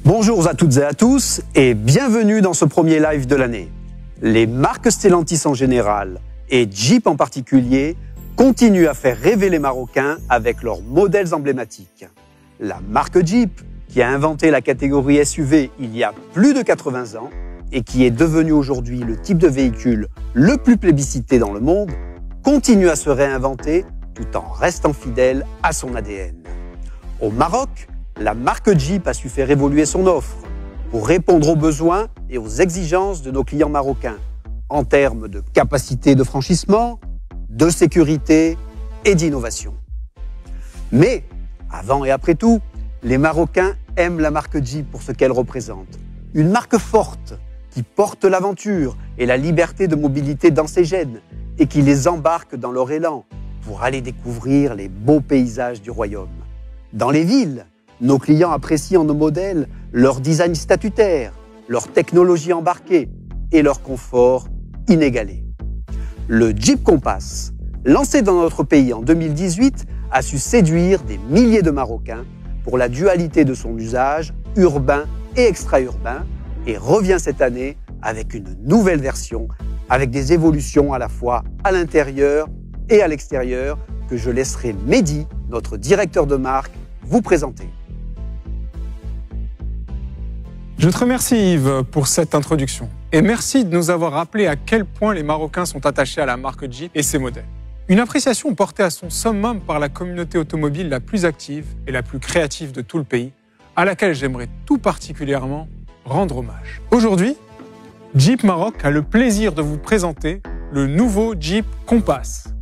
Bonjour à toutes et à tous et bienvenue dans ce premier live de l'année. Les marques Stellantis en général et Jeep en particulier continuent à faire rêver les Marocains avec leurs modèles emblématiques. La marque Jeep, qui a inventé la catégorie SUV il y a plus de 80 ans et qui est devenue aujourd'hui le type de véhicule le plus plébiscité dans le monde, continue à se réinventer tout en restant fidèle à son ADN. Au Maroc, la marque Jeep a su faire évoluer son offre pour répondre aux besoins et aux exigences de nos clients marocains en termes de capacité de franchissement, de sécurité et d'innovation. Mais, avant et après tout, les Marocains aiment la marque Jeep pour ce qu'elle représente. Une marque forte qui porte l'aventure et la liberté de mobilité dans ses gènes et qui les embarque dans leur élan pour aller découvrir les beaux paysages du royaume. Dans les villes, nos clients apprécient en nos modèles leur design statutaire, leur technologie embarquée et leur confort inégalé. Le Jeep Compass, lancé dans notre pays en 2018, a su séduire des milliers de Marocains pour la dualité de son usage urbain et extra-urbain et revient cette année avec une nouvelle version avec des évolutions à la fois à l'intérieur et à l'extérieur que je laisserai Mehdi, notre directeur de marque, vous présenter. Je te remercie Yves pour cette introduction et merci de nous avoir rappelé à quel point les Marocains sont attachés à la marque Jeep et ses modèles. Une appréciation portée à son summum par la communauté automobile la plus active et la plus créative de tout le pays, à laquelle j'aimerais tout particulièrement rendre hommage. Aujourd'hui, Jeep Maroc a le plaisir de vous présenter le nouveau Jeep Compass,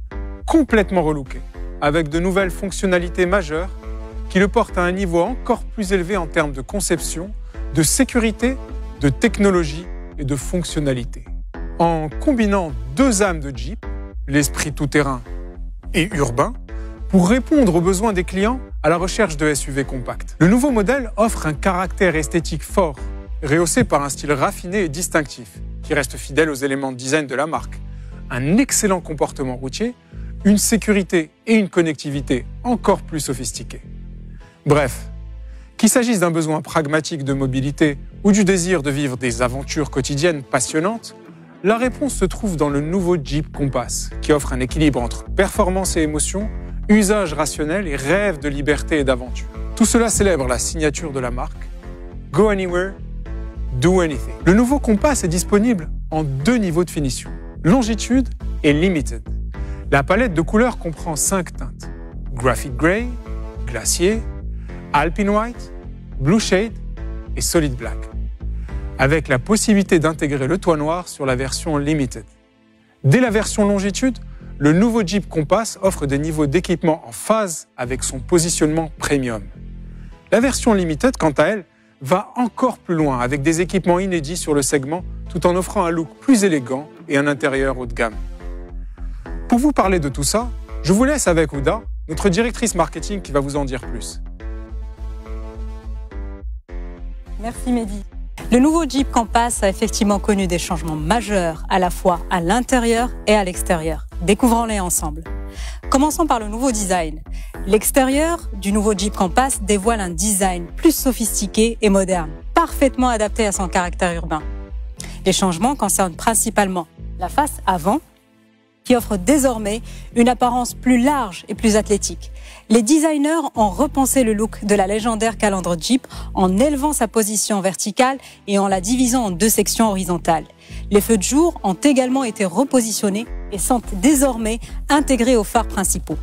complètement relooké, avec de nouvelles fonctionnalités majeures qui le portent à un niveau encore plus élevé en termes de conception, de sécurité, de technologie et de fonctionnalité. En combinant deux âmes de Jeep, l'esprit tout-terrain et urbain, pour répondre aux besoins des clients à la recherche de SUV compacts. Le nouveau modèle offre un caractère esthétique fort, rehaussé par un style raffiné et distinctif, qui reste fidèle aux éléments de design de la marque, un excellent comportement routier, une sécurité et une connectivité encore plus sophistiquées. Bref, qu'il s'agisse d'un besoin pragmatique de mobilité ou du désir de vivre des aventures quotidiennes passionnantes, la réponse se trouve dans le nouveau Jeep Compass, qui offre un équilibre entre performance et émotion, usage rationnel et rêve de liberté et d'aventure. Tout cela célèbre la signature de la marque « Go Anywhere, Do Anything ». Le nouveau Compass est disponible en deux niveaux de finition, longitude et limited. La palette de couleurs comprend 5 teintes, Graphite Grey, Glacier, Alpine White, Blue Shade et Solid Black, avec la possibilité d'intégrer le toit noir sur la version Limited. Dès la version longitude, le nouveau Jeep Compass offre des niveaux d'équipement en phase avec son positionnement premium. La version Limited, quant à elle, va encore plus loin avec des équipements inédits sur le segment tout en offrant un look plus élégant et un intérieur haut de gamme. Pour vous parler de tout ça, je vous laisse avec Ouda, notre directrice marketing qui va vous en dire plus. Merci Mehdi. Le nouveau Jeep Compass a effectivement connu des changements majeurs à la fois à l'intérieur et à l'extérieur. Découvrons-les ensemble. Commençons par le nouveau design. L'extérieur du nouveau Jeep Compass dévoile un design plus sophistiqué et moderne, parfaitement adapté à son caractère urbain. Les changements concernent principalement la face avant, qui offre désormais une apparence plus large et plus athlétique. Les designers ont repensé le look de la légendaire calandre Jeep en élevant sa position verticale et en la divisant en deux sections horizontales. Les feux de jour ont également été repositionnés et sont désormais intégrés aux phares principaux.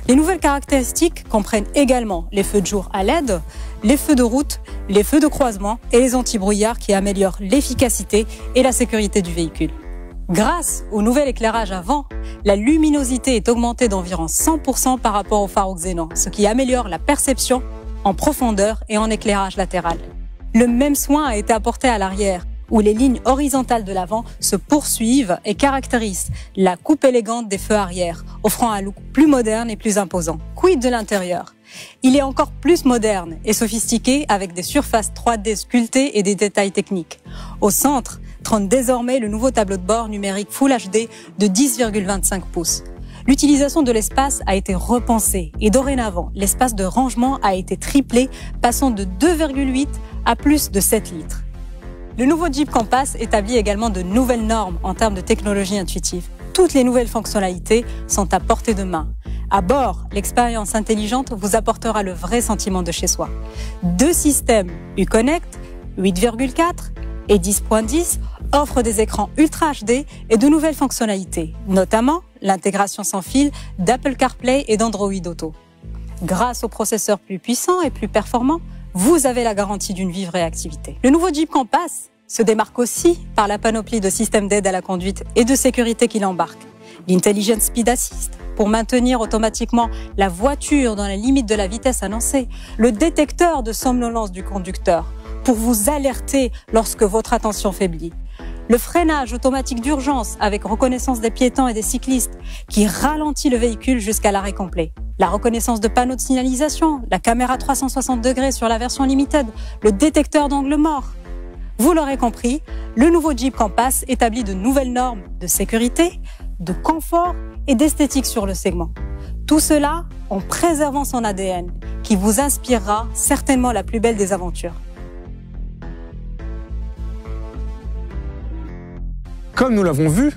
Les nouvelles caractéristiques comprennent également les feux de jour à LED, les feux de route, les feux de croisement et les anti-brouillard qui améliorent l'efficacité et la sécurité du véhicule. Grâce au nouvel éclairage avant, la luminosité est augmentée d'environ 100% par rapport au phare xénon, ce qui améliore la perception en profondeur et en éclairage latéral. Le même soin a été apporté à l'arrière, où les lignes horizontales de l'avant se poursuivent et caractérisent la coupe élégante des feux arrière, offrant un look plus moderne et plus imposant. Quid de l'intérieur? Il est encore plus moderne et sophistiqué avec des surfaces 3D sculptées et des détails techniques. Au centre trône désormais le nouveau tableau de bord numérique Full HD de 10,25 pouces. L'utilisation de l'espace a été repensée et dorénavant, l'espace de rangement a été triplé, passant de 2,8 à plus de 7 litres. Le nouveau Jeep Compass établit également de nouvelles normes en termes de technologie intuitive. Toutes les nouvelles fonctionnalités sont à portée de main. À bord, l'expérience intelligente vous apportera le vrai sentiment de chez soi. 2 systèmes Uconnect, 8,4 et 10.10 offrent des écrans Ultra HD et de nouvelles fonctionnalités, notamment l'intégration sans fil d'Apple CarPlay et d'Android Auto. Grâce aux processeurs plus puissants et plus performants, vous avez la garantie d'une vive réactivité. Le nouveau Jeep Compass se démarque aussi par la panoplie de systèmes d'aide à la conduite et de sécurité qu'il embarque. L'Intelligent Speed Assist pour maintenir automatiquement la voiture dans la limite de la vitesse annoncée. Le détecteur de somnolence du conducteur pour vous alerter lorsque votre attention faiblit. Le freinage automatique d'urgence avec reconnaissance des piétons et des cyclistes qui ralentit le véhicule jusqu'à l'arrêt complet. La reconnaissance de panneaux de signalisation, la caméra 360 degrés sur la version Limited, le détecteur d'angle mort. Vous l'aurez compris, le nouveau Jeep Compass établit de nouvelles normes de sécurité, de confort et d'esthétique sur le segment. Tout cela en préservant son ADN, qui vous inspirera certainement la plus belle des aventures. Comme nous l'avons vu,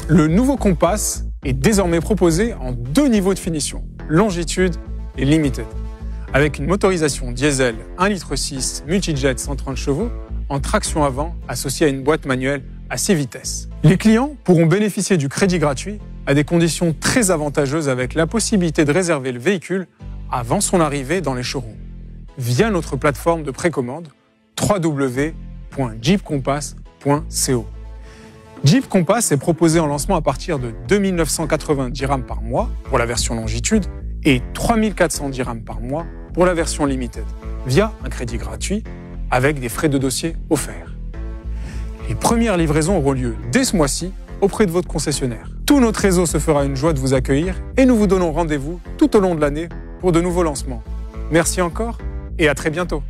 le nouveau Compass est désormais proposé en 2 niveaux de finition, longitude et limited, avec une motorisation diesel 1,6 L multijet 130 chevaux en traction avant associée à une boîte manuelle à 6 vitesses. Les clients pourront bénéficier du crédit gratuit à des conditions très avantageuses avec la possibilité de réserver le véhicule avant son arrivée dans les showrooms via notre plateforme de précommande www.jeepcompass.co. Jeep Compass est proposé en lancement à partir de 2 980 dirhams par mois pour la version longitude et 3 400 dirhams par mois pour la version limited, via un crédit gratuit avec des frais de dossier offerts. Les premières livraisons auront lieu dès ce mois-ci auprès de votre concessionnaire. Tout notre réseau se fera une joie de vous accueillir et nous vous donnons rendez-vous tout au long de l'année pour de nouveaux lancements. Merci encore et à très bientôt.